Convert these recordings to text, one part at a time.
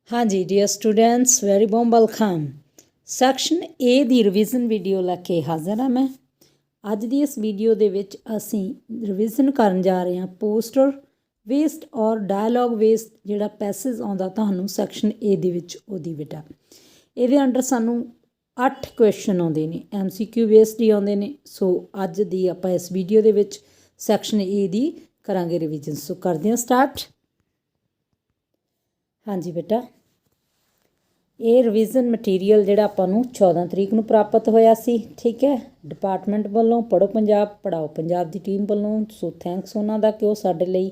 हाँ जी dear students very warm welcome. Section a ਦੀ ਰਿਵੀਜ਼ਨ ਵੀਡੀਓ ਲੈ ਕੇ ਹਾਜ਼ਰ ਹਾਂ ਮੈਂ। ਅੱਜ ਦੀ ਇਸ ਵੀਡੀਓ ਦੇ ਵਿੱਚ ਅਸੀਂ ਰਿਵੀਜ਼ਨ ਕਰਨ ਜਾ ਰਹੇ ਹਾਂ ਪੋਸਟਰ ਵੇਸਟ ਔਰ ਡਾਇਲੌਗ ਵੇਸਟ, ਜਿਹੜਾ ਪੈਸੇਜ ਆਉਂਦਾ ਤੁਹਾਨੂੰ ਸੈਕਸ਼ਨ ਏ ਦੇ ਵਿੱਚ ਉਹਦੀ ਬੇਟਾ। ਇਹਦੇ ਅੰਡਰ ਸਾਨੂੰ 8 ਕੁਐਸਚਨ ਆਉਂਦੇ ਨੇ, MCQ ਬੇਸਡ ਹੀ ਆਉਂਦੇ ਨੇ। ਸੋ ਅੱਜ ਦੀ ਆਪਾਂ ਇਸ ਵੀਡੀਓ ਦੇ ਵਿੱਚ ਸੈਕਸ਼ਨ ਏ ਦੀ ਕਰਾਂਗੇ ਰਿਵੀਜ਼ਨ। ਸੋ ਕਰਦੇ ਹਾਂ ਸਟਾਰਟ। ਹਾਂਜੀ ਬੇਟਾ, ਇਹ ਰਿਵੀਜ਼ਨ ਮਟੀਰੀਅਲ ਜਿਹੜਾ ਆਪਾਂ ਨੂੰ 14 ਤਰੀਕ ਨੂੰ ਪ੍ਰਾਪਤ ਹੋਇਆ ਸੀ, ਠੀਕ ਹੈ, ਡਿਪਾਰਟਮੈਂਟ ਵੱਲੋਂ। ਪੜ੍ਹੋ ਪੰਜਾਬ ਪੜ੍ਹਾਓ ਪੰਜਾਬ ਦੀ ਟੀਮ ਵੱਲੋਂ। ਸੋ ਥੈਂਕਸ ਉਹਨਾਂ ਦਾ ਕਿ ਉਹ ਸਾਡੇ ਲਈ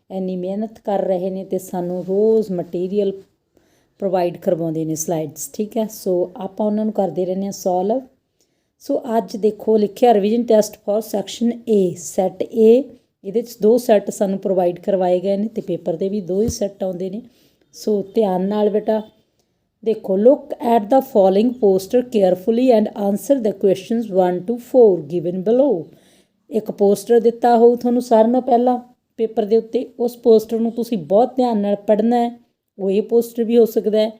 ਇੰਨੀ ਮਿਹਨਤ ਕਰ ਰਹੇ ਨੇ ਅਤੇ ਸਾਨੂੰ ਰੋਜ਼ ਮਟੀਰੀਅਲ ਪ੍ਰੋਵਾਈਡ ਕਰਵਾਉਂਦੇ ਨੇ, ਸਲਾਈਡਸ, ਠੀਕ ਹੈ। ਸੋ ਆਪਾਂ ਉਹਨਾਂ ਨੂੰ ਕਰਦੇ ਰਹਿੰਦੇ ਹਾਂ ਸੋਲਵ। ਸੋ ਅੱਜ ਦੇਖੋ ਲਿਖਿਆ revision test for section a, set a. ਇਹਦੇ 'ਚ 2 ਸੈੱਟ ਸਾਨੂੰ ਪ੍ਰੋਵਾਈਡ ਕਰਵਾਏ ਗਏ ਨੇ ਅਤੇ ਪੇਪਰ ਦੇ ਵੀ 2 ਹੀ ਸੈੱਟ ਆਉਂਦੇ ਨੇ। ਸੋ ਧਿਆਨ ਨਾਲ ਬੇਟਾ ਦੇਖੋ, look at the following poster carefully and answer the questions 1 to 4 given below. ਇੱਕ ਪੋਸਟਰ ਦਿੱਤਾ ਹੋਊ ਤੁਹਾਨੂੰ ਸਾਰਿਆਂ ਨਾਲੋਂ ਪਹਿਲਾਂ ਪੇਪਰ ਦੇ ਉੱਤੇ। ਉਸ ਪੋਸਟਰ ਨੂੰ ਤੁਸੀਂ ਬਹੁਤ ਧਿਆਨ ਨਾਲ ਪੜ੍ਹਨਾ ਹੈ। ਉਹ ਇਹ ਪੋਸਟਰ ਵੀ ਹੋ ਸਕਦਾ ਹੈ,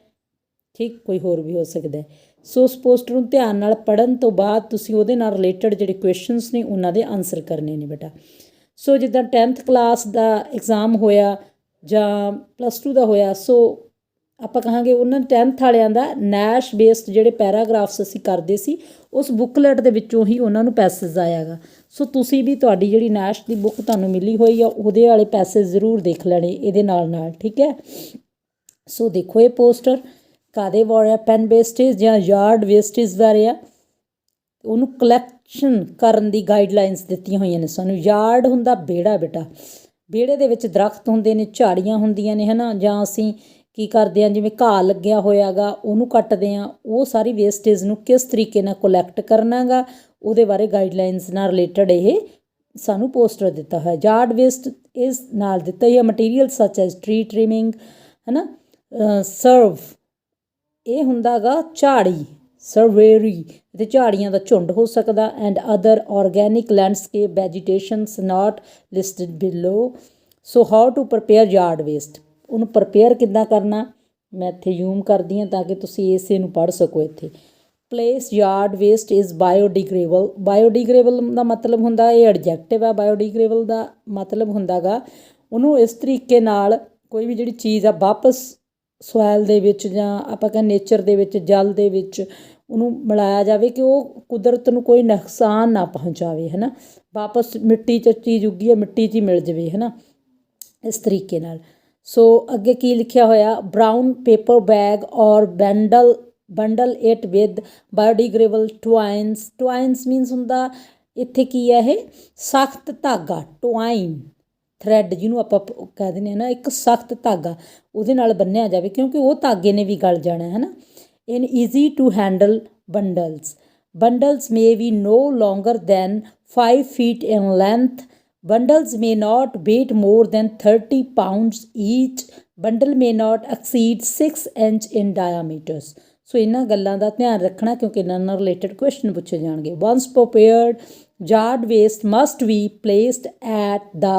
ਠੀਕ, ਕੋਈ ਹੋਰ ਵੀ ਹੋ ਸਕਦਾ ਹੈ। ਸੋ ਉਸ ਪੋਸਟਰ ਨੂੰ ਧਿਆਨ ਨਾਲ ਪੜ੍ਹਨ ਤੋਂ ਬਾਅਦ ਤੁਸੀਂ ਉਹਦੇ ਨਾਲ ਰਿਲੇਟਡ ਜਿਹੜੇ ਕੁਐਸਚਨਸ ਨੇ ਉਹਨਾਂ ਦੇ ਆਨਸਰ ਕਰਨੇ ਨੇ ਬੇਟਾ। ਸੋ ਜਿੱਦਾਂ 10th ਕਲਾਸ ਦਾ ਐਗਜ਼ਾਮ ਹੋਇਆ ਜਾਂ +2 ਦਾ ਹੋਇਆ, ਸੋ ਆਪਾਂ ਕਹਾਂਗੇ ਉਹਨਾਂ 10th ਵਾਲਿਆਂ ਦਾ ਨੈਸ਼ ਬੇਸਡ ਜਿਹੜੇ ਪੈਰਾਗ੍ਰਾਫਸ ਅਸੀਂ ਕਰਦੇ ਸੀ, ਉਸ ਬੁੱਕਲੈਟ ਦੇ ਵਿੱਚੋਂ ਹੀ ਉਹਨਾਂ ਨੂੰ ਪੈਸੇਜ ਆਇਆਗਾ। ਸੋ ਤੁਸੀਂ ਵੀ ਤੁਹਾਡੀ ਜਿਹੜੀ ਨੈਸ਼ ਦੀ ਬੁੱਕ ਤੁਹਾਨੂੰ ਮਿਲੀ ਹੋਈ ਆ ਉਹਦੇ ਵਾਲੇ ਪੈਸੇਜ ਜ਼ਰੂਰ ਦੇਖ ਲੈਣੇ ਇਹਦੇ ਨਾਲ, ਠੀਕ ਹੈ। ਸੋ ਦੇਖੋ ਇਹ ਪੋਸਟਰ ਕਾਹਦੇ ਬਾਰੇ ਆ, ਪੈਨ ਵੇਸਟੇਜ ਜਾਂ ਯਾਰਡ ਵੇਸਟੇਜ ਬਾਰੇ ਆ। ਉਹਨੂੰ ਕਲੈਕਸ਼ਨ ਕਰਨ ਦੀ ਗਾਈਡਲਾਈਨਸ ਦਿੱਤੀਆਂ ਹੋਈਆਂ ਨੇ ਸਾਨੂੰ। ਯਾਰਡ ਹੁੰਦਾ ਵਿਹੜਾ ਬੇਟਾ, ਵਿਹੜੇ ਦੇ ਵਿੱਚ ਦਰਖਤ ਹੁੰਦੇ ਨੇ, ਝਾੜੀਆਂ ਹੁੰਦੀਆਂ ਨੇ, ਹੈ ਨਾ, ਜਾਂ ਅਸੀਂ ਕੀ ਕਰਦੇ ਹਾਂ, ਜਿਵੇਂ ਘਾਹ ਲੱਗਿਆ ਹੋਇਆ ਗਾ ਉਹਨੂੰ ਕੱਟਦੇ ਹਾਂ। ਉਹ ਸਾਰੀ ਵੇਸਟੇਜ ਨੂੰ ਕਿਸ ਤਰੀਕੇ ਨਾਲ ਕਲੈਕਟ ਕਰਨਾ ਗਾ, ਉਹਦੇ ਬਾਰੇ ਗਾਈਡਲਾਈਨਸ ਨਾਲ ਰਿਲੇਟਡ ਇਹ ਸਾਨੂੰ ਪੋਸਟਰ ਦਿੱਤਾ ਹੋਇਆ। ਯਾਰਡ ਵੇਸਟ ਇਸ ਨਾਲ ਦਿੱਤਾ ਹੀ ਹੈ ਮਟੀਰੀਅਲ ਸੱਚ ਐਜ਼ ਟਰੀ ਟ੍ਰਿਮਿੰਗ, ਹੈ ਨਾ, ਸਰਵ, ਇਹ ਹੁੰਦਾ ਗਾ ਝਾੜੀ, ਸਰਵੇਰੀ, ਅਤੇ ਝਾੜੀਆਂ ਦਾ ਝੁੰਡ ਹੋ ਸਕਦਾ, and other organic landscape vegetations not listed below. So how to prepare yard waste, ਉਹਨੂੰ ਪ੍ਰਪੇਅਰ ਕਿੱਦਾਂ ਕਰਨਾ, ਮੈਂ ਇੱਥੇ ਜ਼ੂਮ ਕਰਦੀ ਹਾਂ ਤਾਂ ਕਿ ਤੁਸੀਂ ਇਸੇ ਨੂੰ ਪੜ੍ਹ ਸਕੋ। ਇੱਥੇ place yard waste is biodegradable. Biodegradable ਦਾ ਮਤਲਬ ਹੁੰਦਾ, ਇਹ ਐਡਜੈਕਟਿਵ ਆ, ਬਾਇਓਡੀਗ੍ਰੇਬਲ ਦਾ ਮਤਲਬ ਹੁੰਦਾ ਗਾ ਉਹਨੂੰ ਇਸ ਤਰੀਕੇ ਨਾਲ ਕੋਈ ਵੀ ਜਿਹੜੀ ਚੀਜ਼ ਆ ਵਾਪਸ ਸੋਇਲ ਦੇ ਵਿੱਚ ਜਾਂ ਆਪਾਂ ਕਹਿੰਦੇ ਨੇਚਰ ਦੇ ਵਿੱਚ, ਜਲ ਦੇ ਵਿੱਚ ਉਹਨੂੰ ਮਿਲਾਇਆ ਜਾਵੇ ਕਿ ਉਹ ਕੁਦਰਤ ਨੂੰ ਕੋਈ ਨੁਕਸਾਨ ਨਾ ਪਹੁੰਚਾਵੇ, ਹੈ ਨਾ। ਵਾਪਸ ਮਿੱਟੀ 'ਚ ਚੀਜ਼ ਉੱਗੀ ਹੈ, ਮਿੱਟੀ 'ਚ ਹੀ ਮਿਲ ਜਾਵੇ, ਹੈ ਨਾ, ਇਸ ਤਰੀਕੇ ਨਾਲ। ਸੋ ਅੱਗੇ ਕੀ ਲਿਖਿਆ ਹੋਇਆ, brown paper bag or bundle it with biodegradable twines. Twines means ਹੁੰਦਾ ਇੱਥੇ ਕੀ ਹੈ, ਇਹ ਸਖਤ ਧਾਗਾ, ਟਵਾਈਨ ਥਰੈਡ ਜਿਹਨੂੰ ਆਪਾਂ ਕਹਿ ਦਿੰਦੇ ਹਾਂ ਨਾ, ਇੱਕ ਸਖਤ ਧਾਗਾ ਉਹਦੇ ਨਾਲ ਬੰਨਿਆ ਜਾਵੇ ਕਿਉਂਕਿ ਉਹ ਧਾਗੇ ਨੇ ਵੀ ਗਲ ਜਾਣਾ, ਹੈ ਨਾ। In easy to handle bundles may be no longer than 5 feet in length. Bundles may not weight more than 30 pounds each. Bundle may not exceed 6 inch in diameters. ਸੋ ਇਹਨਾਂ ਗੱਲਾਂ ਦਾ ਧਿਆਨ ਰੱਖਣਾ ਕਿਉਂਕਿ ਇਹਨਾਂ ਨਾਲ ਰਿਲੇਟਡ ਕੁਐਸਚਨ ਪੁੱਛੇ ਜਾਣਗੇ। Once prepared, yard waste must be placed at the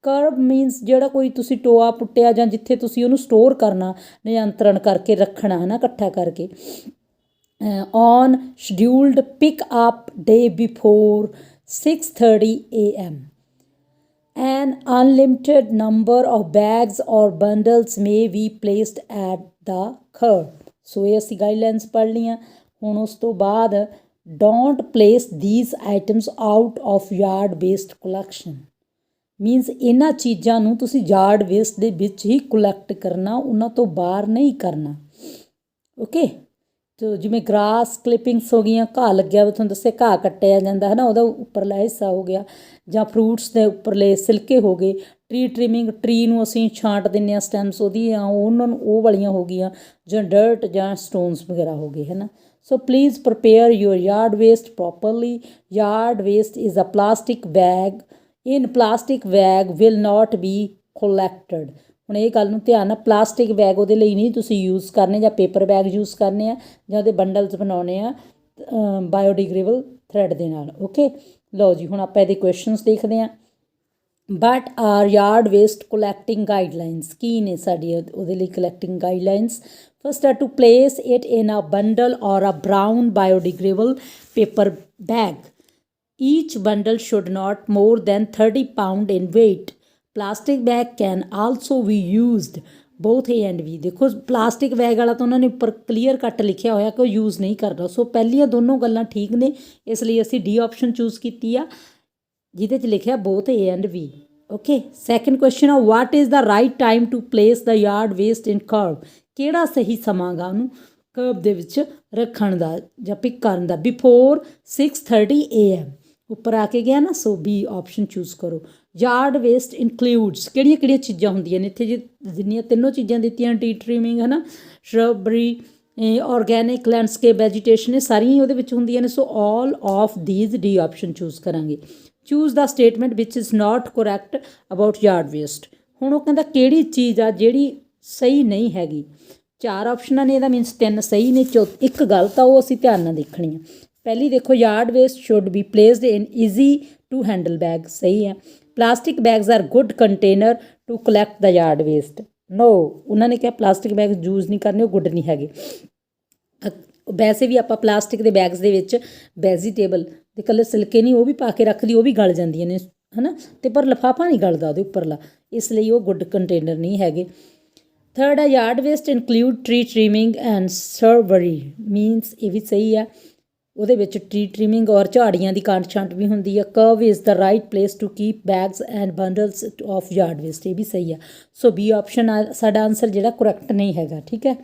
curb means ਜਿਹੜਾ ਕੋਈ ਤੁਸੀਂ ਟੋਆ ਪੁੱਟਿਆ ਜਾਂ ਜਿੱਥੇ ਤੁਸੀਂ ਉਹਨੂੰ ਸਟੋਰ ਕਰਨਾ, ਨਿਯੰਤਰਣ ਕਰਕੇ ਰੱਖਣਾ, ਹੈ ਨਾ, ਇਕੱਠਾ ਕਰਕੇ। on scheduled pick up day before 6:30 AM. An unlimited number of bags or bundles may be placed at the curb. ਸੋ ਇਹ ਅਸੀਂ ਗਾਈਡਲਾਈਨਸ ਪੜ੍ਹ ਲਈਆਂ। ਹੁਣ ਉਸ ਤੋਂ ਬਾਅਦ don't place these items out of yard waste collection. Means ਇਹਨਾਂ ਚੀਜ਼ਾਂ ਨੂੰ ਤੁਸੀਂ ਯਾਰਡ ਵੇਸਟ ਦੇ ਵਿੱਚ ਹੀ ਕਲੈਕਟ ਕਰਨਾ, ਉਹਨਾਂ ਤੋਂ ਬਾਹਰ ਨਹੀਂ ਕਰਨਾ, ਓਕੇ। ਤੋ ਜਿਵੇਂ ਗਰਾਸ ਕਲਿੱਪਿੰਗਸ ਹੋ ਗਈਆਂ, ਘਾਹ ਲੱਗਿਆ ਵਾ, ਤੁਹਾਨੂੰ ਦੱਸਿਆ ਘਾਹ ਕੱਟਿਆ ਜਾਂਦਾ, ਹੈ ਨਾ, ਉਹਦਾ ਉੱਪਰਲਾ ਹਿੱਸਾ ਹੋ ਗਿਆ, ਜਾਂ ਫਰੂਟਸ ਦੇ ਉੱਪਰਲੇ ਸਿਲਕੇ ਹੋ ਗਏ। ਟਰੀ ਟ੍ਰਿਮਿੰਗ, ਟਰੀ ਨੂੰ ਅਸੀਂ ਛਾਂਟ ਦਿੰਦੇ ਹਾਂ, ਸਟੈਮਸ ਉਹਦੀਆਂ, ਉਹਨਾਂ ਨੂੰ ਉਹ ਵਾਲੀਆਂ ਹੋ ਗਈਆਂ, ਜਾਂ ਡਰਟ ਜਾਂ ਸਟੋਨਸ ਵਗੈਰਾ ਹੋ ਗਏ, ਹੈ ਨਾ। So please prepare your yard waste properly. Yard waste is a plastic bag in plastic bag will not be collected. ਹੁਣ ਇਹ ਗੱਲ ਨੂੰ ਧਿਆਨ ਨਾਲ, ਪਲਾਸਟਿਕ ਬੈਗ ਉਹਦੇ ਲਈ ਨਹੀਂ ਤੁਸੀਂ ਯੂਜ਼ ਕਰਨੇ, ਜਾਂ ਪੇਪਰ ਬੈਗ ਯੂਜ਼ ਕਰਨੇ ਆ, ਜਾਂ ਉਹਦੇ ਬੰਡਲਸ ਬਣਾਉਣੇ ਆ ਬਾਇਓਡੀਗ੍ਰੇਬਲ ਥਰੈਡ ਦੇ ਨਾਲ, ਓਕੇ। ਲਓ ਜੀ, ਹੁਣ ਆਪਾਂ ਇਹਦੇ ਕੁਐਸਚਨਸ ਦੇਖਦੇ ਹਾਂ। But are yard waste collecting guidelines ਕੀ ਨੇ ਸਾਡੀ ਉਹਦੇ ਲਈ collecting guidelines. First are to place it in a bundle or a brown biodegradable paper bag. Each bundle should not more than 30 pound in weight. Plastic bag can also be used both A and B। ਦੇਖੋ plastic bag ਵਾਲਾ ਤਾਂ ਉਹਨਾਂ ਨੇ ਉੱਪਰ clear cut ਲਿਖਿਆ ਹੋਇਆ ਕਿ ਉਹ ਯੂਜ਼ ਨਹੀਂ ਕਰਦਾ। ਸੋ ਪਹਿਲੀਆਂ ਦੋਨੋਂ ਗੱਲਾਂ ਠੀਕ ਨੇ, ਇਸ ਲਈ ਅਸੀਂ ਡੀ ਆਪਸ਼ਨ ਚੂਜ਼ ਕੀਤੀ ਆ ਜਿਹਦੇ 'ਚ ਲਿਖਿਆ both A and B। Okay, second question ਆ what is the right time to place the yard waste in curb. ਕਿਹੜਾ ਸਹੀ ਸਮਾਂ ਗਾ ਉਹਨੂੰ ਕਰਵ ਦੇ ਵਿੱਚ ਰੱਖਣ ਦਾ ਜਾਂ ਪਿਕ ਕਰਨ ਦਾ। ਬਿਫੋਰ 6:30 AM ਉੱਪਰ ਆ ਕੇ ਗਿਆ ਨਾ, ਸੋ ਬੀ ਆਪਸ਼ਨ ਚੂਜ਼ ਕਰੋ। ਯਾਰਡ ਵੇਸਟ ਇਨਕਲੂਡਸ ਕਿਹੜੀਆਂ ਕਿਹੜੀਆਂ ਚੀਜ਼ਾਂ ਹੁੰਦੀਆਂ ਨੇ ਇੱਥੇ, ਜੇ ਜਿੰਨੀਆਂ ਤਿੰਨੋਂ ਚੀਜ਼ਾਂ ਦਿੱਤੀਆਂ ਟੀ ਟ੍ਰਿਮਿੰਗ ਹੈ ਨਾ, ਸ਼ਰਬਰੀ, ਔਰਗੈਨਿਕ, ਲੈਂਡਸਕੇਪ, ਵੈਜੀਟੇਸ਼ਨ, ਇਹ ਸਾਰੀਆਂ ਹੀ ਉਹਦੇ ਵਿੱਚ ਹੁੰਦੀਆਂ ਨੇ। So all of these d option choose ਕਰਾਂਗੇ। Choose the statement which is not correct about yard waste. ਹੁਣ ਉਹ ਕਹਿੰਦਾ ਕਿਹੜੀ ਚੀਜ਼ ਆ ਜਿਹੜੀ ਸਹੀ ਨਹੀਂ ਹੈਗੀ। ਚਾਰ ਆਪਸ਼ਨਾਂ ਨੇ, ਇਹਦਾ ਮੀਨਸ ਤਿੰਨ ਸਹੀ ਨੇ, ਇੱਕ ਗਲਤ ਆ, ਉਹ ਅਸੀਂ ਧਿਆਨ ਨਾਲ ਦੇਖਣੀ ਆ। ਪਹਿਲੀ ਦੇਖੋ yard waste should be placed in easy to handle bag, ਸਹੀ ਹੈ। Plastic bags are good container to collect the yard waste, no, ਉਹਨਾਂ ਨੇ ਕਿਹਾ ਪਲਾਸਟਿਕ ਬੈਗ ਯੂਜ਼ ਨਹੀਂ ਕਰਨੇ, ਉਹ ਗੁੱਡ ਨਹੀਂ ਹੈਗੇ। ਵੈਸੇ ਵੀ ਆਪਾਂ ਪਲਾਸਟਿਕ ਦੇ ਬੈਗਸ ਦੇ ਵਿੱਚ ਵੈਜੀਟੇਬਲ ਦੇ ਇਕੱਲੇ ਸਿਲਕੇ ਨਹੀਂ, ਉਹ ਵੀ ਪਾ ਕੇ ਰੱਖਦੀ, ਉਹ ਵੀ ਗਲ ਜਾਂਦੀਆਂ ਨੇ ਹੈ ਨਾ, ਅਤੇ ਪਰ ਲਿਫਾਫਾ ਨਹੀਂ ਗਲਦਾ ਉਹਦੇ ਉੱਪਰਲਾ, ਇਸ ਲਈ ਉਹ ਗੁੱਡ ਕੰਟੇਨਰ ਨਹੀਂ ਹੈਗੇ। ਥਰਡ ਆ yard waste include tree trimming and shrubbery, means ਇਹ ਵੀ ਸਹੀ ਆ, ਉਹਦੇ ਵਿੱਚ ਟਰੀ ਟ੍ਰਿਮਿੰਗ ਔਰ ਝਾੜੀਆਂ ਦੀ ਕਾਂਟ ਛਾਂਟ ਵੀ ਹੁੰਦੀ ਆ। Curb is the right place to keep bags and bundles of yard waste, ਇਹ ਵੀ ਸਹੀ ਆ। ਸੋ ਬੀ ਆਪਸ਼ਨ ਆ ਸਾਡਾ ਆਨਸਰ ਜਿਹੜਾ ਕਰੈਕਟ ਨਹੀਂ ਹੈਗਾ। ਠੀਕ ਹੈ,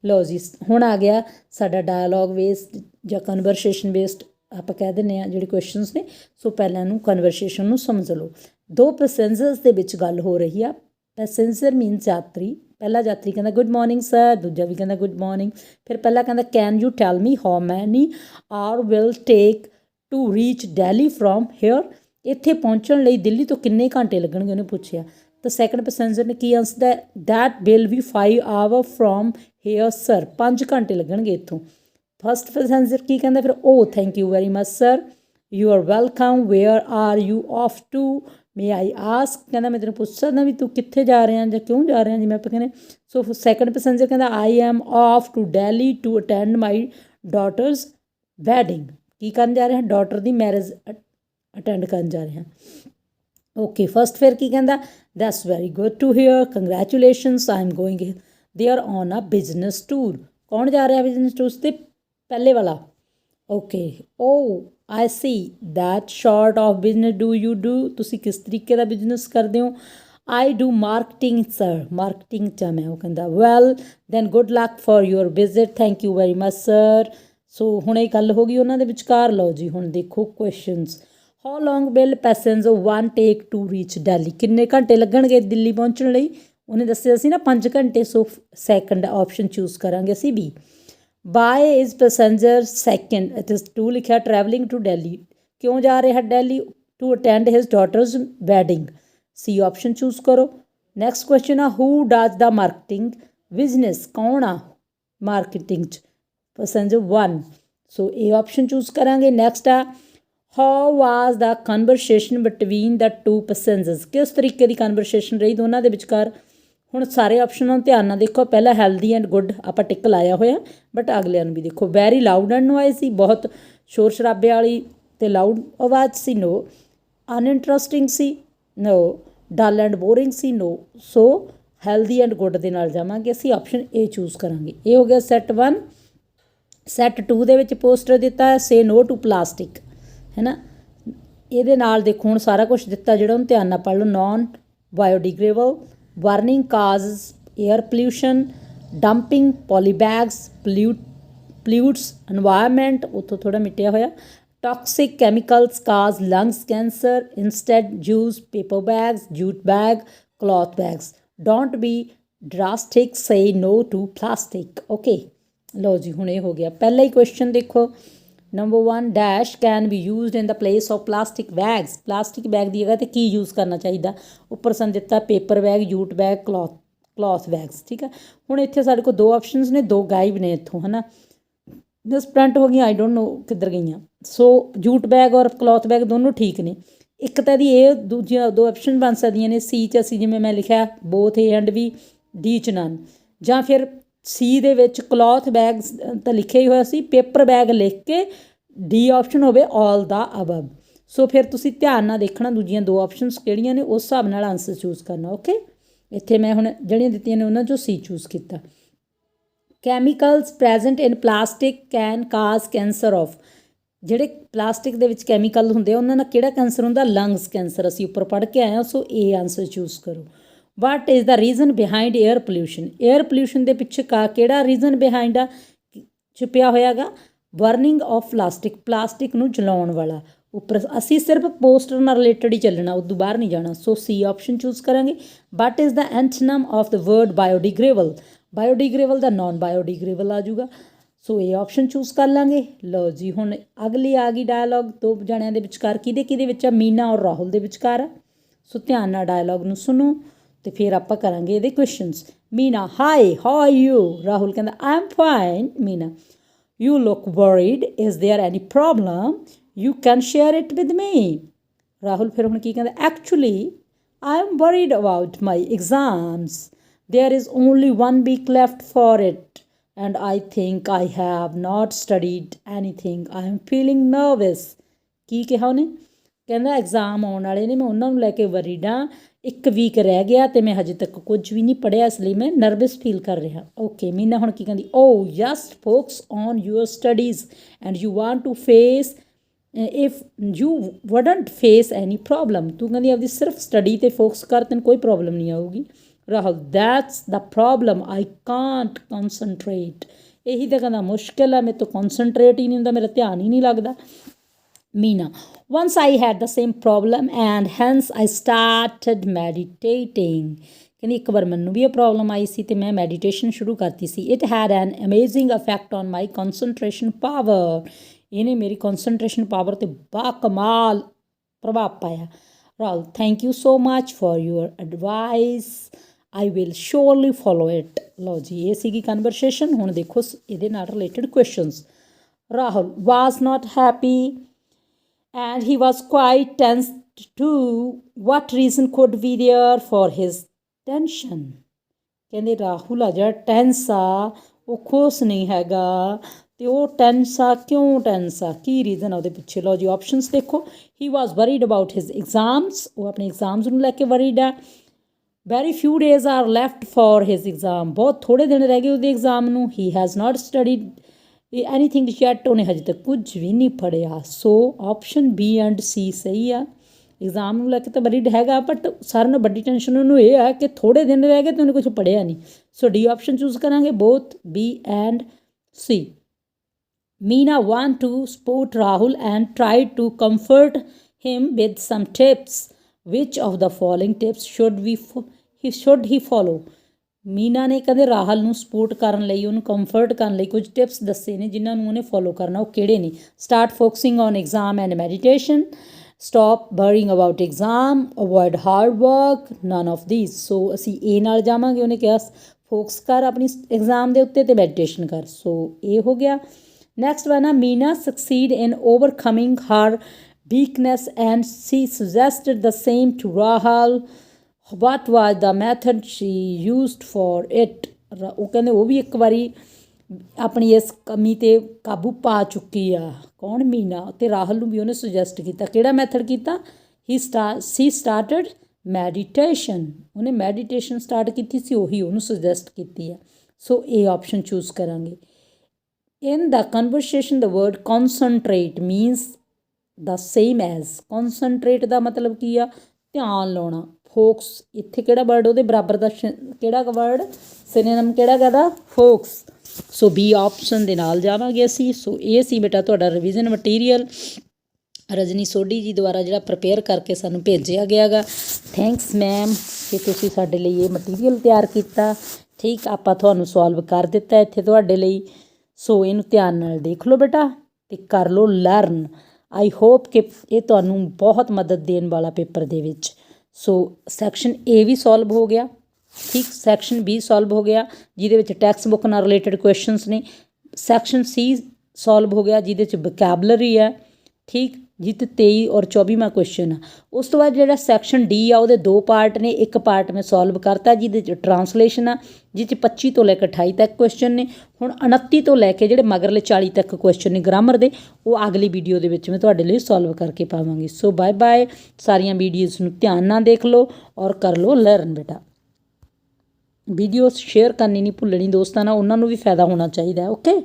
ਲਓ ਜੀ ਹੁਣ ਆ ਗਿਆ ਸਾਡਾ ਡਾਇਲੋਗ ਵੇਸਟ ਜਾਂ ਕਨਵਰਸੇਸ਼ਨ ਵੇਸਟ ਆਪਾਂ ਕਹਿ ਦਿੰਦੇ ਹਾਂ ਜਿਹੜੇ ਕੁਐਸਚਨਸ ਨੇ। ਸੋ ਪਹਿਲਾਂ ਨੂੰ ਕਨਵਰਸੇਸ਼ਨ ਨੂੰ ਸਮਝ ਲਓ। ਦੋ ਪੈਸੇਂਜਰਸ ਦੇ ਵਿੱਚ ਗੱਲ ਹੋ ਰਹੀ ਆ। ਪੈਸੇਂਜਰ ਮੀਨਸ ਯਾਤਰੀ। ਪਹਿਲਾ ਯਾਤਰੀ ਕਹਿੰਦਾ ਗੁੱਡ ਮੋਰਨਿੰਗ ਸਰ, ਦੂਜਾ ਵੀ ਕਹਿੰਦਾ ਗੁੱਡ ਮੋਰਨਿੰਗ। ਫਿਰ ਪਹਿਲਾ ਕਹਿੰਦਾ can you tell me how many hour will take to reach Delhi from here. ਇੱਥੇ ਪਹੁੰਚਣ ਲਈ ਦਿੱਲੀ ਤੋਂ ਕਿੰਨੇ ਘੰਟੇ ਲੱਗਣਗੇ ਉਹਨੇ ਪੁੱਛਿਆ। ਤਾਂ ਸੈਕਿੰਡ ਪੈਸੇਂਜਰ ਨੇ ਕੀ answer, that will be 5 hour from here sir, 5 ਘੰਟੇ ਲੱਗਣਗੇ ਇੱਥੋਂ। ਫਸਟ ਪੈਸੇਂਜਰ ਕੀ ਕਹਿੰਦਾ ਫਿਰ, oh thank you very much sir, you are welcome, where are you off to, may I ask, ਕਹਿੰਦਾ ਮੈਂ ਤੈਨੂੰ ਪੁੱਛ ਸਕਦਾ ਵੀ ਤੂੰ ਕਿੱਥੇ ਜਾ ਰਿਹਾ ਜਾਂ ਕਿਉਂ ਜਾ ਰਿਹਾ, ਜਿਵੇਂ ਆਪਾਂ ਕਹਿੰਦੇ। ਸੋ ਸੈਕਿੰਡ ਪੈਸੇਂਜਰ ਕਹਿੰਦਾ I am off to Delhi to attend my daughter's wedding, ਕੀ ਕਰਨ ਜਾ ਰਿਹਾ, ਡਾਟਰ ਦੀ ਮੈਰਿਜ ਅਟੈਂਡ ਕਰਨ ਜਾ ਰਿਹਾ। ਓਕੇ, ਫਸਟ ਫਿਰ ਕੀ ਕਹਿੰਦਾ, that's very good to hear, congratulations, I am going there on a business tour. ਕੌਣ ਜਾ ਰਿਹਾ ਬਿਜ਼ਨਸ ਟੂਰ 'ਤੇ, ਪਹਿਲੇ ਵਾਲਾ। Okay, oh I see that sort of business do you do, ਤੁਸੀਂ ਕਿਸ ਤਰੀਕੇ ਦਾ ਬਿਜ਼ਨਸ ਕਰਦੇ ਹੋ। I do marketing sir, marketing 'ਚ ਮੈਂ। ਉਹ ਕਹਿੰਦਾ well then good luck for your visit, thank you very much sir. So ਹੁਣ ਇਹ ਗੱਲ ਹੋ ਗਈ ਉਹਨਾਂ ਦੇ ਵਿਚਕਾਰ। ਲਓ ਜੀ ਹੁਣ ਦੇਖੋ questions. How long will passenger 1 take to reach Delhi, ਕਿੰਨੇ ਘੰਟੇ ਲੱਗਣਗੇ ਦਿੱਲੀ ਪਹੁੰਚਣ ਲਈ। ਉਹਨੇ ਦੱਸਿਆ ਸੀ ਨਾ 5 ਘੰਟੇ। ਸੋ ਸੈਕਿੰਡ ਆਪਸ਼ਨ ਚੂਜ਼ ਕਰਾਂਗੇ ਅਸੀਂ B. By is passenger second, ਇੱਥੇ 2 ਲਿਖਿਆ, ਟਰੈਵਲਿੰਗ ਟੂ ਡੈਲੀ, ਕਿਉਂ ਜਾ ਰਿਹਾ Delhi, to attend his daughters wedding, C option choose ਕਰੋ। ਨੈਕਸਟ ਕੁਐਸਚਨ ਆ who does the marketing business, ਕੌਣ ਆ ਮਾਰਕੀਟਿੰਗ 'ਚ, ਪੈਸੇਂਜਰ 1, ਸੋ ਇਹ ਆਪਸ਼ਨ ਚੂਜ਼ ਕਰਾਂਗੇ। ਨੈਕਸਟ ਆ how was the conversation between the 2 passengers, ਕਿਸ ਤਰੀਕੇ ਦੀ ਕਨਵਰਸੇਸ਼ਨ ਰਹੀ ਦੋਨਾਂ ਦੇ ਵਿਚਕਾਰ। ਹੁਣ ਸਾਰੇ ਆਪਸ਼ਨਾਂ ਨੂੰ ਧਿਆਨ ਨਾਲ ਦੇਖੋ। ਪਹਿਲਾਂ ਹੈਲਦੀ ਐਂਡ ਗੁੱਡ ਆਪਾਂ ਟਿਕ ਲਾਇਆ ਹੋਇਆ, ਬਟ ਅਗਲਿਆਂ ਨੂੰ ਵੀ ਦੇਖੋ। ਵੈਰੀ ਲਾਊਡ ਐਂਡ ਨੋਇਜ਼ ਸੀ, ਬਹੁਤ ਸ਼ੋਰ ਸ਼ਰਾਬੇ ਵਾਲੀ ਅਤੇ ਲਾਊਡ ਆਵਾਜ਼ ਸੀ, ਨੋ। ਅਨਇੰਟਰਸਟਿੰਗ ਸੀ, ਨੋ। ਡਲ ਐਂਡ ਬੋਰਿੰਗ ਸੀ, no. So healthy and good ਦੇ ਨਾਲ ਜਾਵਾਂਗੇ ਅਸੀਂ, ਆਪਸ਼ਨ ਏ ਚੂਜ਼ ਕਰਾਂਗੇ। ਇਹ ਹੋ ਗਿਆ ਸੈੱਟ 1। ਸੈੱਟ 2 ਦੇ ਵਿੱਚ ਪੋਸਟਰ ਦਿੱਤਾ ਸੇ ਨੋ ਟੂ ਪਲਾਸਟਿਕ, ਹੈ ਨਾ। ਇਹਦੇ ਨਾਲ ਦੇਖੋ ਹੁਣ ਸਾਰਾ ਕੁਛ ਦਿੱਤਾ ਜਿਹੜਾ ਉਹਨੂੰ ਧਿਆਨ ਨਾਲ ਪੜ੍ਹ ਲਓ। Non biodegradable, burning causes air pollution, dumping polybags pollutes environment, ਉੱਥੋਂ ਥੋੜ੍ਹਾ ਮਿਟਿਆ ਹੋਇਆ। Toxic chemicals cause lungs cancer, instead use paper bags, jute bag, cloth bags. Don't be drastic, say no to plastic. Okay, ਲਓ ਜੀ ਹੁਣ ਇਹ ਹੋ ਗਿਆ। ਪਹਿਲਾ ਹੀ ਕੁਐਸਚਨ ਦੇਖੋ, number 1 dash can be used in the place of plastic bags, plastic bag ਦੀ ਜਗ੍ਹਾ 'ਤੇ ਕੀ ਯੂਜ਼ ਕਰਨਾ ਚਾਹੀਦਾ। ਉੱਪਰ ਸਾਨੂੰ ਦਿੱਤਾ paper bag, jute bag, cloth bags, ਠੀਕ ਹੈ। ਹੁਣ ਇੱਥੇ ਸਾਡੇ ਕੋਲ 2 ਆਪਸ਼ਨਸ ਨੇ, 2 ਗਾਇਬ ਨੇ ਇੱਥੋਂ, ਹੈ ਨਾ। ਮਿਸਪ੍ਰਿੰਟ ਹੋ ਗਈਆਂ, ਆਈ ਡੋਂਟ ਨੋ ਕਿੱਧਰ ਗਈਆਂ। ਸੋ ਜੂਟ ਬੈਗ ਔਰ ਕਲੌਥ ਬੈਗ ਦੋਨੋਂ ਠੀਕ ਨੇ। ਇੱਕ ਤਾਂ ਇਹਦੀ ਇਹ ਦੂਜੀਆਂ ਦੋ ਆਪਸ਼ਨ ਬਣ ਸਕਦੀਆਂ ਨੇ। ਸੀ 'ਚ ਅਸੀਂ ਜਿਵੇਂ ਮੈਂ ਲਿਖਿਆ ਬੋਥ ਏ ਐਂਡ ਬੀ, ਡੀ 'ਚ ਨਨ, ਜਾਂ ਫਿਰ ਸੀ ਦੇ ਵਿੱਚ ਕਲੋਥ ਬੈਗ ਤਾਂ ਲਿਖਿਆ ਹੀ ਹੋਇਆ ਸੀ, ਪੇਪਰ ਬੈਗ ਲਿਖ ਕੇ ਡੀ ਆਪਸ਼ਨ ਹੋਵੇ ਆਲ ਦਾ ਅਬਵ। ਸੋ ਫਿਰ ਤੁਸੀਂ ਧਿਆਨ ਨਾਲ ਦੇਖਣਾ ਦੂਜੀਆਂ ਦੋ ਆਪਸ਼ਨਸ ਕਿਹੜੀਆਂ ਨੇ, ਉਸ ਹਿਸਾਬ ਨਾਲ ਆਨਸਰ ਚੂਜ਼ ਕਰਨਾ। ਓਕੇ, ਇੱਥੇ ਮੈਂ ਹੁਣ ਜਿਹੜੀਆਂ ਦਿੱਤੀਆਂ ਨੇ ਉਹਨਾਂ 'ਚੋਂ ਸੀ ਚੂਜ਼ ਕੀਤਾ। Chemicals present in plastic can cause cancer of, ਜਿਹੜੇ ਪਲਾਸਟਿਕ ਦੇ ਵਿੱਚ ਕੈਮੀਕਲ ਹੁੰਦੇ ਆ ਉਹਨਾਂ ਨਾਲ ਕਿਹੜਾ ਕੈਂਸਰ ਹੁੰਦਾ? Lungs cancer. ਅਸੀਂ ਉੱਪਰ ਪੜ੍ਹ ਕੇ ਆਏ ਹਾਂ, ਸੋ ਇਹ ਆਨਸਰ ਚੂਜ਼ ਕਰੋ। ਵਾਟ is the reason behind air pollution, air pollution ਦੇ ਪਿੱਛੇ ਕਿਹੜਾ ਰੀਜ਼ਨ ਬਿਹਾਈਂਡ ਆ ਛੁਪਿਆ ਹੋਇਆ ਗਾ? ਬਰਨਿੰਗ ਆਫ ਪਲਾਸਟਿਕ, ਪਲਾਸਟਿਕ ਨੂੰ ਜਲਾਉਣ ਵਾਲਾ। ਉੱਪਰ ਅਸੀਂ ਸਿਰਫ ਪੋਸਟਰ ਨਾਲ ਰਿਲੇਟਡ ਹੀ ਚੱਲਣਾ, ਉਦੋਂ ਬਾਹਰ ਨਹੀਂ ਜਾਣਾ। ਸੋ ਸੀ ਆਪਸ਼ਨ ਚੂਜ਼ ਕਰਾਂਗੇ। What is the antonym of the word biodegradable, biodegradable ਦਾ ਨੋਨ ਬਾਇਓਡੀਗ੍ਰੇਬਲ ਆ ਜਾਊਗਾ। ਸੋ ਇਹ ਆਪਸ਼ਨ ਚੂਜ਼ ਕਰ ਲਾਂਗੇ। ਲਓ ਜੀ, ਹੁਣ ਅਗਲੀ ਆ ਗਈ ਡਾਇਲੋਗ ਦੋ ਜਣਿਆਂ ਦੇ ਵਿਚਕਾਰ, ਕਿਹਦੇ ਵਿੱਚ ਆ? ਮੀਨਾ ਔਰ ਰਾਹੁਲ ਦੇ ਵਿਚਕਾਰ ਆ। ਸੋ ਧਿਆਨ ਨਾਲ ਡਾਇਲੋਗ ਨੂੰ ਸੁਣੋ ਅਤੇ ਫਿਰ ਆਪਾਂ ਕਰਾਂਗੇ ਇਹਦੇ questions. Meena, hi how are you? Rahul ਕਹਿੰਦਾ I am fine. Meena, you look worried, is there any problem? You can share it with me. Rahul ਫਿਰ ਹੁਣ ਕੀ ਕਹਿੰਦਾ? Actually I am worried about my exams, there is only 1 week left for it and I think I have not studied anything. I am feeling nervous. ਕੀ ਕਿਹਾ ਉਹਨੇ? ਕਹਿੰਦਾ exam ਆਉਣ ਵਾਲੇ ਨੇ, ਮੈਂ ਉਹਨਾਂ ਨੂੰ ਲੈ ਕੇ ਵਰੀਡ ਹਾਂ। 1 week ਰਹਿ ਗਿਆ ਅਤੇ ਮੈਂ ਹਜੇ ਤੱਕ ਕੁਝ ਵੀ ਨਹੀਂ ਪੜ੍ਹਿਆ, ਇਸ ਲਈ ਮੈਂ ਨਰਵਸ ਫੀਲ ਕਰ ਰਿਹਾ। ਓਕੇ, ਮੀਨਾ ਹੁਣ ਕੀ ਕਹਿੰਦੀ? Oh just focus on your studies and you want to face if you wouldn't face any problem. ਤੂੰ ਕਹਿੰਦੀ ਆਪਦੀ ਸਿਰਫ ਸਟੱਡੀ 'ਤੇ ਫੋਕਸ ਕਰ, ਤੈਨੂੰ ਕੋਈ ਪ੍ਰੋਬਲਮ ਨਹੀਂ ਆਊਗੀ। Rahul, that's the problem, I can't concentrate. ਇਹੀ ਤਾਂ ਕਹਿੰਦਾ ਮੁਸ਼ਕਿਲ ਆ, ਮੇਰੇ ਤੋਂ ਕੌਨਸਨਟਰੇਟ ਹੀ ਨਹੀਂ ਹੁੰਦਾ, ਮੇਰਾ ਧਿਆਨ ਹੀ ਨਹੀਂ ਲੱਗਦਾ। Meena, once I had the same problem and hence I started meditating. ਕਹਿੰਦੀ ਇੱਕ ਵਾਰ ਮੈਨੂੰ ਵੀ ਇਹ ਪ੍ਰੋਬਲਮ ਆਈ ਸੀ ਅਤੇ ਮੈਂ ਮੈਡੀਟੇਸ਼ਨ ਸ਼ੁਰੂ ਕਰਤੀ ਸੀ। It had an amazing effect on my concentration power. ਇਹਨੇ ਮੇਰੀ concentration power 'ਤੇ ਬਾਕਮਾਲ ਪ੍ਰਭਾਵ ਪਾਇਆ। Rahul, thank you so much for your advice, I will surely follow it. ਲਓ ਜੀ, ਇਹ ਸੀਗੀ ਕਨਵਰਸੇਸ਼ਨ। ਹੁਣ ਦੇਖੋ ਇਹਦੇ ਨਾਲ related questions. Rahul, was not happy and he was quite tense too. What reason could be there for his tension? ਕਹਿੰਦੇ ਰਾਹੁਲ ਆ ਜਿਹੜਾ ਟੈਂਸ ਆ ਉਹ ਖੁਸ਼ ਨਹੀਂ ਹੈਗਾ, ਅਤੇ ਉਹ ਟੈਂਸ ਆ ਕਿਉਂ ਟੈਂਸ ਆ, ਕੀ ਰੀਜ਼ਨ ਆ ਉਹਦੇ ਪਿੱਛੇ? ਲਓ ਜੀ, ਆਪਸ਼ਨਸ ਦੇਖੋ। He was worried about his exams, ਉਹ ਆਪਣੇ ਐਗਜ਼ਾਮਸ ਨੂੰ ਲੈ ਕੇ ਵਰੀਡ ਆ। Very few days are left for his exam, ਬਹੁਤ ਥੋੜ੍ਹੇ ਦਿਨ ਰਹਿ ਗਏ ਉਹਦੇ ਐਗਜ਼ਾਮ ਨੂੰ। He has not studied anything yet, ਉਹਨੇ ਹਜੇ ਤੱਕ ਕੁਝ ਵੀ ਨਹੀਂ ਪੜ੍ਹਿਆ। So option B and C ਸਹੀ ਆ। ਐਗਜ਼ਾਮ ਨੂੰ ਲੈ ਕੇ ਤਾਂ ਵਰੀਡ ਹੈਗਾ, ਬਟ ਸਾਰਿਆਂ ਨਾਲੋਂ ਵੱਡੀ ਟੈਨਸ਼ਨ ਉਹਨੂੰ ਇਹ ਹੈ ਕਿ ਥੋੜ੍ਹੇ ਦਿਨ ਰਹਿ ਗਏ ਅਤੇ ਉਹਨੇ ਕੁਝ ਪੜ੍ਹਿਆ ਨਹੀਂ। ਸੋ ਡੀ ਆਪਸ਼ਨ ਚੂਜ਼ ਕਰਾਂਗੇ, both b and c. Meena want to support Rahul and try to comfort him with some tips, which of the following tips should he follow. Meena ਨੇ ਕਦੇ ਰਾਹੁਲ ਨੂੰ ਸਪੋਰਟ ਕਰਨ ਲਈ, ਉਹਨੂੰ ਕੰਫਰਟ ਕਰਨ ਲਈ ਕੁਝ ਟਿਪਸ ਦੱਸੇ ਨੇ ਜਿਨ੍ਹਾਂ ਨੂੰ ਉਹਨੇ ਫੋਲੋ ਕਰਨਾ। ਉਹ ਕਿਹੜੇ ਨੇ? Start focusing on exam and meditation, stop worrying about exam, avoid hard work, none of these. ਸੋ ਅਸੀਂ ਏ ਨਾਲ ਜਾਵਾਂਗੇ। ਉਹਨੇ ਕਿਹਾ ਫੋਕਸ ਕਰ ਆਪਣੀ ਐਗਜ਼ਾਮ ਦੇ ਉੱਤੇ ਅਤੇ ਮੈਡੀਟੇਸ਼ਨ ਕਰ। ਸੋ ਇਹ ਹੋ ਗਿਆ। ਨੈਕਸਟ ਵਾ ਨਾ, Meena succeed in overcoming her weakness and she suggested the same to Rahul. What was the method she used for it. ਉਹ ਕਹਿੰਦੇ ਉਹ ਵੀ ਇੱਕ ਵਾਰੀ ਆਪਣੀ ਇਸ ਕਮੀ 'ਤੇ ਕਾਬੂ ਪਾ ਚੁੱਕੀ ਆ। ਕੌਣ? ਮੀਨਾ। ਅਤੇ ਰਾਹੁਲ ਨੂੰ ਵੀ ਉਹਨੇ ਸੁਜੈਸਟ ਕੀਤਾ। ਕਿਹੜਾ ਮੈਥਡ ਕੀਤਾ? ਸੀ ਸਟਾਰਟਡ ਮੈਡੀਟੇਸ਼ਨ, ਉਹਨੇ ਮੈਡੀਟੇਸ਼ਨ ਸਟਾਰਟ ਕੀਤੀ ਸੀ, ਉਹੀ ਉਹਨੂੰ ਸੁਜੈਸਟ ਕੀਤੀ ਆ। ਸੋ ਇਹ ਆਪਸ਼ਨ ਚੂਜ਼ ਕਰਾਂਗੇ। In the conversation the word concentrate means the same as, concentrate ਦਾ ਮਤਲਬ ਕੀ ਆ? ਧਿਆਨ ਲਾਉਣਾ। ਫੋਕਸ, ਇੱਥੇ ਕਿਹੜਾ ਵਰਡ ਉਹਦੇ ਬਰਾਬਰ ਦਾ ਕਿਹੜਾ ਵਰਡ ਸਿਨੋਨਿਮ ਕਿਹੜਾ ਗਾ? ਫੋਕਸ। ਸੋ ਬੀ ਆਪਸ਼ਨ ਦੇ ਨਾਲ ਜਾਵਾਂਗੇ ਅਸੀਂ। ਸੋ ਇਹ ਸੀ ਬੇਟਾ ਤੁਹਾਡਾ ਰਿਵੀਜ਼ਨ ਮਟੀਰੀਅਲ ਰਜਨੀ ਸੋਢੀ ਜੀ ਦੁਆਰਾ ਜਿਹੜਾ ਪ੍ਰਪੇਅਰ ਕਰਕੇ ਸਾਨੂੰ ਭੇਜਿਆ ਗਿਆ ਗਾ। ਥੈਂਕਸ ਮੈਮ ਕਿ ਤੁਸੀਂ ਸਾਡੇ ਲਈ ਇਹ ਮਟੀਰੀਅਲ ਤਿਆਰ ਕੀਤਾ। ਠੀਕ, ਆਪਾਂ ਤੁਹਾਨੂੰ ਸੋਲਵ ਕਰ ਦਿੱਤਾ ਇੱਥੇ ਤੁਹਾਡੇ ਲਈ। ਸੋ ਇਹਨੂੰ ਧਿਆਨ ਨਾਲ ਦੇਖ ਲਓ ਬੇਟਾ ਅਤੇ ਕਰ ਲਓ ਲਰਨ। ਆਈ ਹੋਪ ਕਿ ਇਹ ਤੁਹਾਨੂੰ ਬਹੁਤ ਮਦਦ ਦੇਣ ਵਾਲਾ ਪੇਪਰ ਦੇ ਵਿੱਚ। ਸੋ ਸੈਕਸ਼ਨ ਏ ਵੀ ਸੋਲਵ ਹੋ ਗਿਆ। ਠੀਕ, ਸੈਕਸ਼ਨ ਬੀ ਸੋਲਵ ਹੋ ਗਿਆ ਜਿਹਦੇ ਵਿੱਚ ਟੈਕਸਟ ਬੁੱਕ ਨਾਲ ਰਿਲੇਟਡ ਕੁਐਸਚਨਸ ਨੇ। ਸੈਕਸ਼ਨ ਸੀ ਸੋਲਵ ਹੋ ਗਿਆ ਜਿਹਦੇ 'ਚ ਵੋਕੈਬਲਰੀ ਹੈ। ਠੀਕ, ਜਿਹ 'ਤੇ 23 ਔਰ 24ਵਾਂ ਕੁਐਸਚਨ ਆ। ਉਸ ਤੋਂ ਬਾਅਦ ਜਿਹੜਾ ਸੈਕਸ਼ਨ ਡੀ ਆ ਉਹਦੇ 2 ਪਾਰਟ ਨੇ। ਇੱਕ ਪਾਰਟ ਮੈਂ ਸੋਲਵ ਕਰਤਾ ਜਿਹਦੇ 'ਚ ਟਰਾਂਸਲੇਸ਼ਨ ਆ, ਜਿਹ 'ਚ 25 ਤੋਂ ਲੈ ਕੇ 28 ਤੱਕ ਕੁਐਸਚਨ ਨੇ। ਹੁਣ 29 ਤੋਂ ਲੈ ਕੇ ਜਿਹੜੇ ਮਗਰਲੇ 40 ਤੱਕ ਕੁਐਸਚਨ ਨੇ ਗ੍ਰਾਮਰ ਦੇ, ਉਹ ਅਗਲੀ ਵੀਡੀਓ ਦੇ ਵਿੱਚ ਮੈਂ ਤੁਹਾਡੇ ਲਈ ਸੋਲਵ ਕਰਕੇ ਪਾਵਾਂਗੀ। So bye bye. ਸਾਰੀਆਂ ਵੀਡੀਓਜ਼ ਨੂੰ ਧਿਆਨ ਨਾਲ ਦੇਖ ਲਓ ਔਰ ਕਰ ਲਓ ਲਰਨ ਬੇਟਾ। ਵੀਡੀਓ ਸ਼ੇਅਰ ਕਰਨੀ ਨਹੀਂ ਭੁੱਲਣੀ ਦੋਸਤਾਂ ਨਾਲ, ਉਹਨਾਂ ਨੂੰ ਵੀ ਫਾਇਦਾ ਹੋਣਾ ਚਾਹੀਦਾ। ਓਕੇ।